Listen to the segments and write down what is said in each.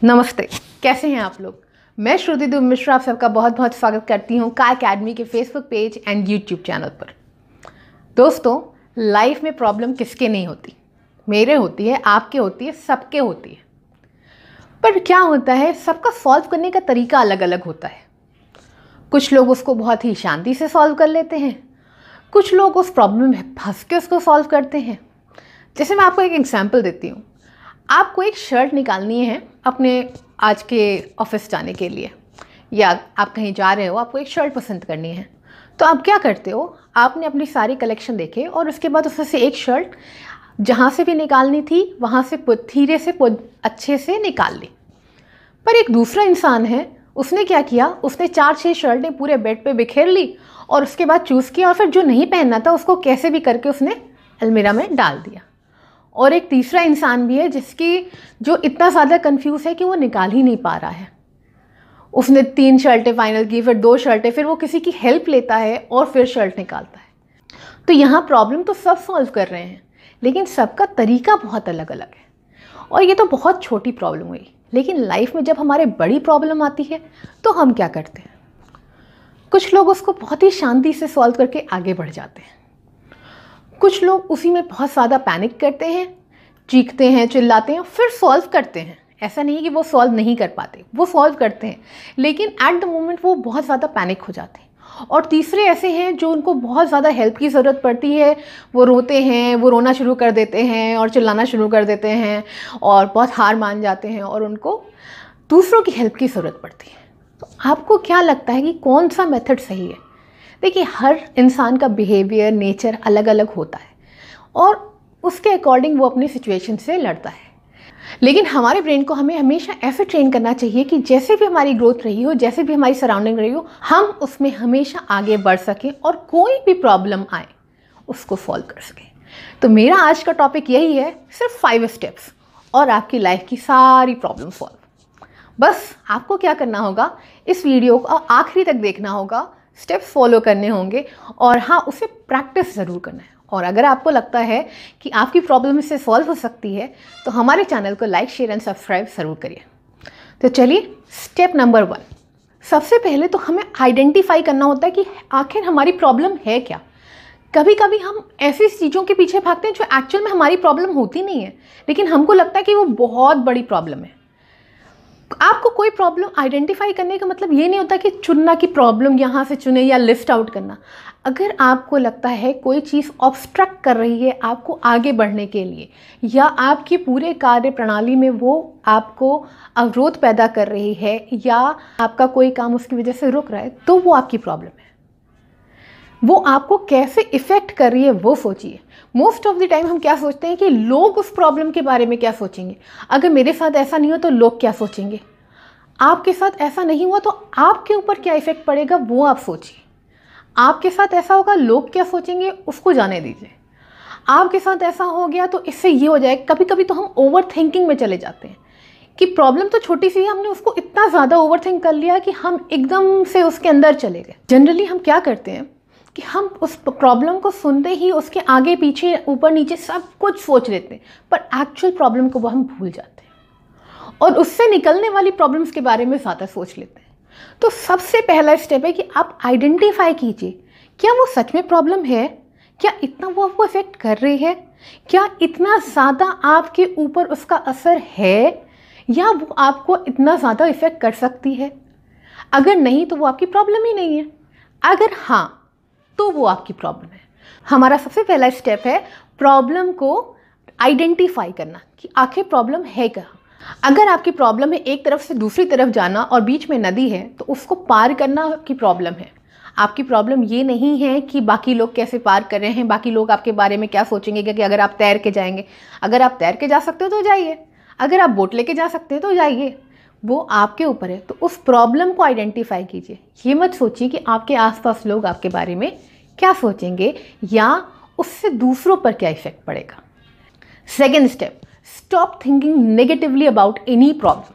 नमस्ते, कैसे हैं आप लोग। मैं श्रुति दुब मिश्रा आप सबका बहुत बहुत स्वागत करती हूँ का अकेडमी के Facebook page and YouTube channel पर। दोस्तों, लाइफ में प्रॉब्लम किसके नहीं होती, मेरे होती है, आपके होती है, सबके होती है। पर क्या होता है, सबका सॉल्व करने का तरीका अलग अलग होता है। कुछ लोग उसको बहुत ही शांति से सॉल्व कर लेते हैं, कुछ लोग उस प्रॉब्लम में फंस के उसको सॉल्व करते हैं। जैसे मैं आपको एक एग्जाम्पल देती हूँ। आपको एक शर्ट निकालनी है अपने आज के ऑफिस जाने के लिए, या आप कहीं जा रहे हो, आपको एक शर्ट पसंद करनी है। तो आप क्या करते हो, आपने अपनी सारी कलेक्शन देखे और उसके बाद उसमें से एक शर्ट जहाँ से भी निकालनी थी वहाँ से धीरे से अच्छे से निकाल ली। पर एक दूसरा इंसान है, उसने क्या किया, उसने 4-6 शर्टें पूरे बेड पे बिखेर ली और उसके बाद चूज़ किया और फिर जो नहीं पहनना था उसको कैसे भी करके उसने अलमीरा में डाल दिया। और एक तीसरा इंसान भी है जो इतना ज़्यादा कंफ्यूज है कि वो निकाल ही नहीं पा रहा है। उसने 3 शर्टें फाइनल की, फिर 2 शर्टें, फिर वो किसी की हेल्प लेता है और फिर शर्ट निकालता है। तो यहाँ प्रॉब्लम तो सब सॉल्व कर रहे हैं, लेकिन सबका तरीका बहुत अलग अलग है। और ये तो बहुत छोटी प्रॉब्लम हुई, लेकिन लाइफ में जब हमारे बड़ी प्रॉब्लम आती है तो हम क्या करते हैं। कुछ लोग उसको बहुत ही शांति से सॉल्व करके आगे बढ़ जाते हैं, कुछ लोग उसी में बहुत ज़्यादा पैनिक करते हैं, चीखते हैं, चिल्लाते हैं, फिर सॉल्व करते हैं। ऐसा नहीं है कि वो सॉल्व नहीं कर पाते, वो सॉल्व करते हैं, लेकिन एट द मोमेंट वो बहुत ज़्यादा पैनिक हो जाते हैं। और तीसरे ऐसे हैं जो उनको बहुत ज़्यादा हेल्प की ज़रूरत पड़ती है, वो रोते हैं, वो रोना शुरू कर देते हैं और चिल्लाना शुरू कर देते हैं और बहुत हार मान जाते हैं और उनको दूसरों की हेल्प की ज़रूरत पड़ती है। तो आपको क्या लगता है कि कौन सा मेथड सही है? देखिए, हर इंसान का बिहेवियर, नेचर अलग अलग होता है और उसके अकॉर्डिंग वो अपनी सिचुएशन से लड़ता है। लेकिन हमारे ब्रेन को हमें हमेशा ऐसे ट्रेन करना चाहिए कि जैसे भी हमारी ग्रोथ रही हो, जैसे भी हमारी सराउंडिंग रही हो, हम उसमें हमेशा आगे बढ़ सकें और कोई भी प्रॉब्लम आए उसको सॉल्व कर सकें। तो मेरा आज का टॉपिक यही है, सिर्फ 5 स्टेप्स और आपकी लाइफ की सारी प्रॉब्लम सॉल्व। बस आपको क्या करना होगा, इस वीडियो को आखिरी तक देखना होगा, स्टेप्स फॉलो करने होंगे और हाँ, उसे प्रैक्टिस ज़रूर करना है। और अगर आपको लगता है कि आपकी प्रॉब्लम इससे सॉल्व हो सकती है तो हमारे चैनल को लाइक, शेयर एंड सब्सक्राइब ज़रूर करिए। तो चलिए, स्टेप नंबर 1। सबसे पहले तो हमें आइडेंटिफाई करना होता है कि आखिर हमारी प्रॉब्लम है क्या। कभी कभी हम ऐसी चीज़ों के पीछे भागते हैं जो एक्चुअल में हमारी प्रॉब्लम होती नहीं है, लेकिन हमको लगता है कि वो बहुत बड़ी प्रॉब्लम है। आपको कोई प्रॉब्लम आइडेंटिफाई करने का मतलब ये नहीं होता कि चुनना कि प्रॉब्लम यहाँ से चुने या लिस्ट आउट करना। अगर आपको लगता है कोई चीज़ ऑब्स्ट्रक्ट कर रही है आपको आगे बढ़ने के लिए, या आपकी पूरे कार्य प्रणाली में वो आपको अवरोध पैदा कर रही है, या आपका कोई काम उसकी वजह से रुक रहा है, तो वो आपकी प्रॉब्लम है। वो आपको कैसे इफ़ेक्ट कर रही है वो सोचिए। मोस्ट ऑफ द टाइम हम क्या सोचते हैं कि लोग उस प्रॉब्लम के बारे में क्या सोचेंगे, अगर मेरे साथ ऐसा नहीं हो तो लोग क्या सोचेंगे। आपके साथ ऐसा नहीं हुआ तो आपके ऊपर क्या इफ़ेक्ट पड़ेगा वो आप सोचिए। आपके साथ ऐसा होगा, लोग क्या सोचेंगे उसको जाने दीजिए। आपके साथ ऐसा हो गया तो इससे ये हो जाए। कभी कभी तो हम ओवर थिंकिंग में चले जाते हैं कि प्रॉब्लम तो छोटी सी है, हमने उसको इतना ज़्यादा ओवर थिंक कर लिया कि हम एकदम से उसके अंदर चले गए। जनरली हम क्या करते हैं कि हम उस प्रॉब्लम को सुनते ही उसके आगे पीछे ऊपर नीचे सब कुछ सोच लेते हैं, पर एक्चुअल प्रॉब्लम को वो हम भूल जाते हैं और उससे निकलने वाली प्रॉब्लम्स के बारे में ज़्यादा सोच लेते हैं। तो सबसे पहला स्टेप है कि आप आइडेंटिफाई कीजिए, क्या वो सच में प्रॉब्लम है, क्या इतना वो आपको इफेक्ट कर रही है, क्या इतना ज़्यादा आपके ऊपर उसका असर है, या वो आपको इतना ज़्यादा इफेक्ट कर सकती है। अगर नहीं तो वो आपकी प्रॉब्लम ही नहीं है, अगर हाँ तो वो आपकी प्रॉब्लम है। हमारा सबसे पहला स्टेप है प्रॉब्लम को आइडेंटिफाई करना कि आखिर प्रॉब्लम है क्या। अगर आपकी प्रॉब्लम है एक तरफ से दूसरी तरफ जाना और बीच में नदी है तो उसको पार करना आपकी प्रॉब्लम है। आपकी प्रॉब्लम ये नहीं है कि बाकी लोग कैसे पार कर रहे हैं, बाकी लोग आपके बारे में क्या सोचेंगे, कि अगर आप तैर के जाएंगे। अगर आप तैर के जा सकते हो तो जाइए, अगर आप बोट लेके जा सकते हो तो जाइए, वो आपके ऊपर है। तो उस प्रॉब्लम को आइडेंटिफाई कीजिए। ये मत सोचिए कि आपके आसपास लोग आपके बारे में क्या सोचेंगे या उससे दूसरों पर क्या इफेक्ट पड़ेगा। Second step, stop thinking negatively about any problem.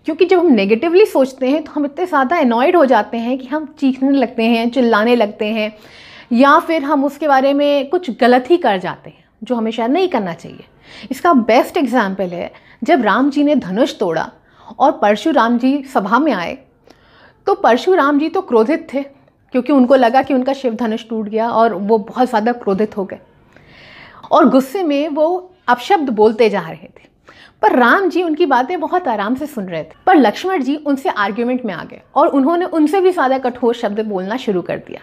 क्योंकि जब हम नेगेटिवली सोचते हैं तो हम इतने ज़्यादा अनॉयड हो जाते हैं कि हम चीखने लगते हैं, चिल्लाने लगते हैं, या फिर हम उसके बारे में कुछ गलत ही कर जाते हैं जो हमें शायद नहीं करना चाहिए। इसका बेस्ट एग्जाम्पल है जब राम जी ने धनुष तोड़ा और परशुराम जी सभा में आए तो परशुराम जी तो क्रोधित थे, क्योंकि उनको लगा कि उनका शिव धनुष टूट गया और वो बहुत ज़्यादा क्रोधित हो गए और गुस्से में वो अपशब्द बोलते जा रहे थे। पर राम जी उनकी बातें बहुत आराम से सुन रहे थे। पर लक्ष्मण जी उनसे आर्ग्यूमेंट में आ गए और उन्होंने उनसे भी ज़्यादा कठोर शब्द बोलना शुरू कर दिया।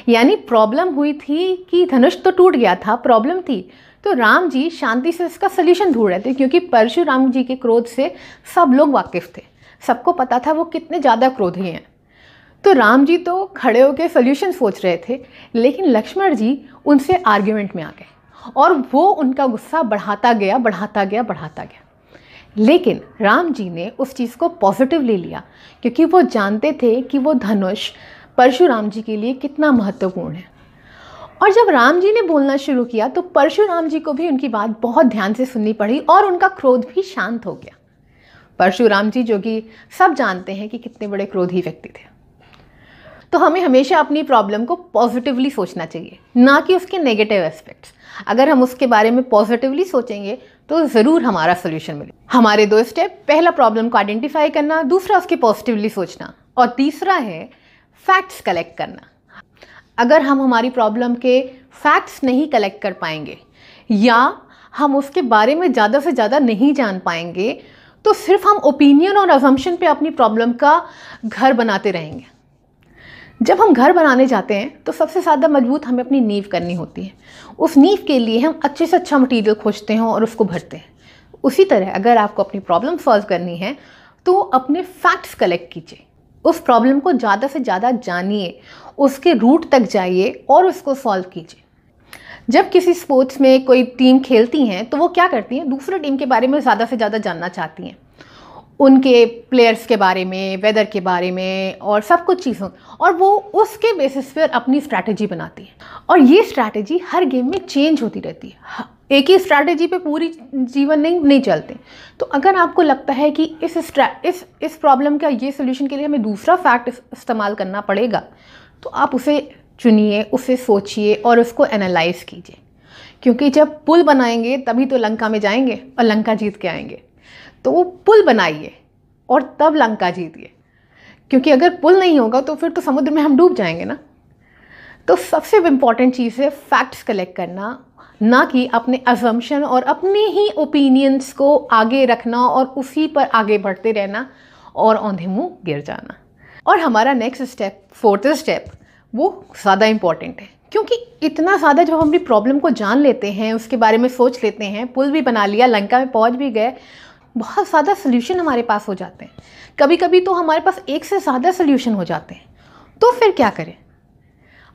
यानी प्रॉब्लम हुई थी कि धनुष तो टूट गया था, प्रॉब्लम थी, तो राम जी शांति से इसका सल्यूशन ढूंढ रहे थे, क्योंकि परशुराम जी के क्रोध से सब लोग वाकिफ थे, सबको पता था वो कितने ज़्यादा क्रोधी हैं। तो राम जी तो खड़े होकर सल्यूशन सोच रहे थे, लेकिन लक्ष्मण जी उनसे आर्ग्यूमेंट में आ गए और वो उनका गुस्सा बढ़ाता गया बढ़ाता गया बढ़ाता गया। लेकिन राम जी ने उस चीज़ को पॉजिटिवली लिया, क्योंकि वो जानते थे कि वो धनुष परशुराम जी के लिए कितना महत्वपूर्ण है। और जब राम जी ने बोलना शुरू किया तो परशुराम जी को भी उनकी बात बहुत ध्यान से सुननी पड़ी और उनका क्रोध भी शांत हो गया। परशुराम जी जो कि सब जानते हैं कि कितने बड़े क्रोधी व्यक्ति थे। तो हमें हमेशा अपनी प्रॉब्लम को पॉजिटिवली सोचना चाहिए, ना कि उसके नेगेटिव एस्पेक्ट्स। अगर हम उसके बारे में पॉजिटिवली सोचेंगे तो ज़रूर हमारा सोल्यूशन मिलेगा। हमारे 2 स्टेप, पहला प्रॉब्लम को आइडेंटिफाई करना, दूसरा उसके पॉजिटिवली सोचना, और तीसरा है फैक्ट्स कलेक्ट करना। अगर हम हमारी प्रॉब्लम के फैक्ट्स नहीं कलेक्ट कर पाएंगे या हम उसके बारे में ज़्यादा से ज़्यादा नहीं जान पाएंगे तो सिर्फ हम ओपिनियन और अजम्पशन पे अपनी प्रॉब्लम का घर बनाते रहेंगे। जब हम घर बनाने जाते हैं तो सबसे ज़्यादा मजबूत हमें अपनी नींव करनी होती है। उस नींव के लिए हम अच्छे से अच्छा मटेरियल खोजते हैं और उसको भरते हैं। उसी तरह अगर आपको अपनी प्रॉब्लम सॉल्व करनी है तो अपने फैक्ट्स कलेक्ट कीजिए, उस प्रॉब्लम को ज़्यादा से ज़्यादा जानिए, उसके रूट तक जाइए और उसको सॉल्व कीजिए। जब किसी स्पोर्ट्स में कोई टीम खेलती हैं तो वो क्या करती हैं, दूसरे टीम के बारे में ज़्यादा से ज़्यादा जानना चाहती हैं, उनके प्लेयर्स के बारे में, वेदर के बारे में और सब कुछ चीज़ों, और वो उसके बेसिस पर अपनी स्ट्रैटेजी बनाती है। और ये स्ट्रैटेजी हर गेम में चेंज होती रहती है, एक ही स्ट्रैटेजी पे पूरी जीवन नहीं चलते। तो अगर आपको लगता है कि इस प्रॉब्लम का ये सोल्यूशन के लिए हमें दूसरा फैक्ट इस्तेमाल करना पड़ेगा, तो आप उसे चुनिए, उसे सोचिए और उसको एनालाइज कीजिए। क्योंकि जब पुल बनाएंगे तभी तो लंका में जाएंगे और लंका जीत के आएंगे। तो वो पुल बनाइए और तब लंका जीतिए, क्योंकि अगर पुल नहीं होगा तो फिर तो समुद्र में हम डूब जाएंगे ना। तो सबसे इम्पॉर्टेंट चीज़ है फैक्ट्स कलेक्ट करना, ना कि अपने अजम्पशन और अपने ही ओपिनियंस को आगे रखना और उसी पर आगे बढ़ते रहना और औंधे मुँह गिर जाना। और हमारा नेक्स्ट स्टेप, 4th स्टेप, वो ज़्यादा इम्पॉर्टेंट है, क्योंकि इतना ज़्यादा जब हम अपनी प्रॉब्लम को जान लेते हैं, उसके बारे में सोच लेते हैं, पुल भी बना लिया, लंका में पहुंच भी गए, बहुत ज़्यादा सोल्यूशन हमारे पास हो जाते हैं। कभी कभी तो हमारे पास एक से ज़्यादा सोल्यूशन हो जाते हैं। तो फिर क्या करें?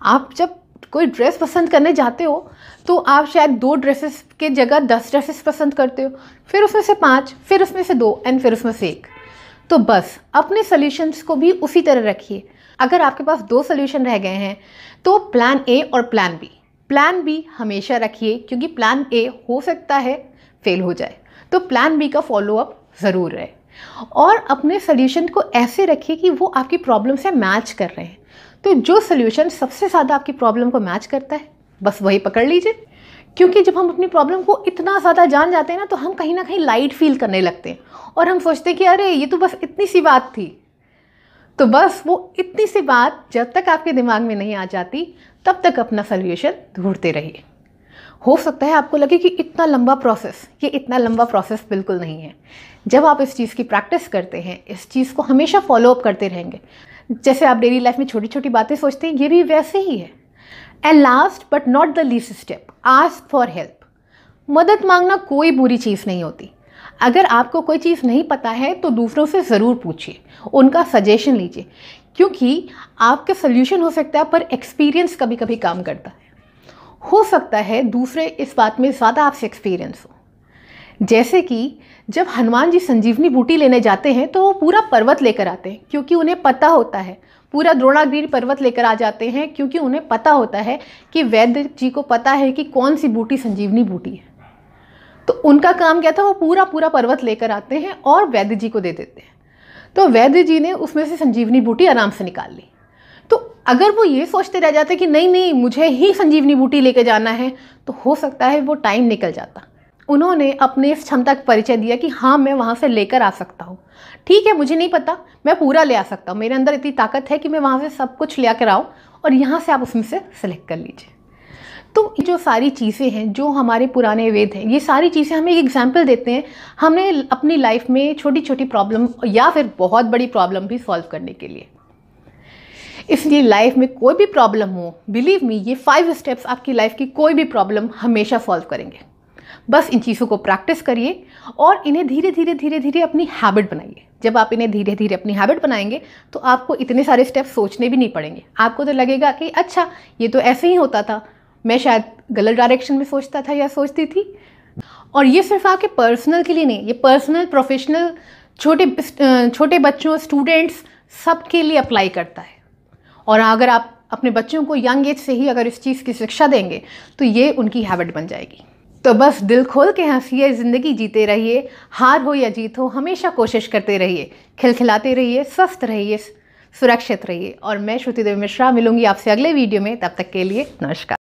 आप जब कोई ड्रेस पसंद करने जाते हो तो आप शायद 2 ड्रेसेस के जगह 10 ड्रेसेस पसंद करते हो, फिर उसमें से 5, फिर उसमें से 2 एंड फिर उसमें से 1। तो बस अपने सोल्यूशंस को भी उसी तरह रखिए। अगर आपके पास 2 सोल्यूशन रह गए हैं तो प्लान ए और प्लान बी हमेशा रखिए, क्योंकि प्लान ए हो सकता है फेल हो जाए, तो प्लान बी का फॉलोअप ज़रूर रहे। और अपने सोल्यूशन को ऐसे रखिए कि वो आपकी प्रॉब्लम से मैच कर रहे हैं। तो जो सोल्यूशन सबसे ज़्यादा आपकी प्रॉब्लम को मैच करता है बस वही पकड़ लीजिए, क्योंकि जब हम अपनी प्रॉब्लम को इतना ज़्यादा जान जाते हैं ना तो हम कहीं ना कहीं लाइट फील करने लगते हैं और हम सोचते हैं कि अरे ये तो बस इतनी सी बात थी। तो बस वो इतनी सी बात जब तक आपके दिमाग में नहीं आ जाती तब तक अपना सोल्यूशन ढूंढते रहिए। हो सकता है आपको लगे कि इतना लंबा प्रोसेस, ये इतना लंबा प्रोसेस बिल्कुल नहीं है। जब आप इस चीज़ की प्रैक्टिस करते हैं, इस चीज़ को हमेशा फॉलोअप करते रहेंगे, जैसे आप डेली लाइफ में छोटी छोटी बातें सोचते हैं, ये भी वैसे ही है। And last but not the least step, ask for help. मदद मांगना कोई बुरी चीज़ नहीं होती। अगर आपको कोई चीज़ नहीं पता है तो दूसरों से ज़रूर पूछिए, उनका सजेशन लीजिए, क्योंकि आपका सोल्यूशन हो सकता है पर एक्सपीरियंस कभी कभी काम करता है। हो सकता है दूसरे इस बात में ज़्यादा आपसे एक्सपीरियंस हो। जैसे कि जब हनुमान जी संजीवनी बूटी लेने जाते हैं तो वो पूरा पर्वत लेकर आते हैं, क्योंकि उन्हें पता होता है, पूरा द्रोणागिरी पर्वत लेकर आ जाते हैं, क्योंकि उन्हें पता होता है कि वैद्य जी को पता है कि कौन सी बूटी संजीवनी बूटी है। तो उनका काम क्या था, वो पूरा पर्वत लेकर आते हैं और वैद्य जी को दे देते हैं। तो वैद्य जी ने उसमें से संजीवनी बूटी आराम से निकाल ली। तो अगर वो ये सोचते रह जाते कि नहीं मुझे ही संजीवनी बूटी लेके जाना है, तो हो सकता है वो टाइम निकल जाता। उन्होंने अपने इस क्षमता का परिचय दिया कि हाँ मैं वहाँ से लेकर आ सकता हूँ। ठीक है, मुझे नहीं पता, मैं पूरा ले आ सकता हूँ, मेरे अंदर इतनी ताकत है कि मैं वहाँ से सब कुछ ले आकर आऊँ और यहाँ से आप उसमें से सेलेक्ट कर लीजिए। तो जो सारी चीज़ें हैं, जो हमारे पुराने वेद हैं, ये सारी चीज़ें हमें एक एग्जाम्पल देते हैं हमें अपनी लाइफ में छोटी छोटी प्रॉब्लम या फिर बहुत बड़ी प्रॉब्लम भी सॉल्व करने के लिए। इसलिए लाइफ में कोई भी प्रॉब्लम हो, बिलीव मी, ये 5 स्टेप्स आपकी लाइफ की कोई भी प्रॉब्लम हमेशा सॉल्व करेंगे। बस इन चीज़ों को प्रैक्टिस करिए और इन्हें धीरे धीरे अपनी हैबिट बनाइए। जब आप इन्हें धीरे धीरे अपनी हैबिट बनाएंगे तो आपको इतने सारे स्टेप्स सोचने भी नहीं पड़ेंगे। आपको तो लगेगा कि अच्छा ये तो ऐसे ही होता था, मैं शायद गलत डायरेक्शन में सोचता था या सोचती थी। और ये सिर्फ आपके पर्सनल के लिए नहीं, ये पर्सनल, प्रोफेशनल, छोटे बच्चों, स्टूडेंट्स, सबके लिए अप्लाई करता है। और अगर आप अपने बच्चों को यंग एज से ही अगर इस चीज़ की शिक्षा देंगे तो ये उनकी हैबिट बन जाएगी। तो बस दिल खोल के हंसिए, ज़िंदगी जीते रहिए, हार हो या जीत हो हमेशा कोशिश करते रहिए, खिलखिलाते रहिए, स्वस्थ रहिए, सुरक्षित रहिए। और मैं श्रुति देवी मिश्रा मिलूंगी आपसे अगले वीडियो में। तब तक के लिए नमस्कार।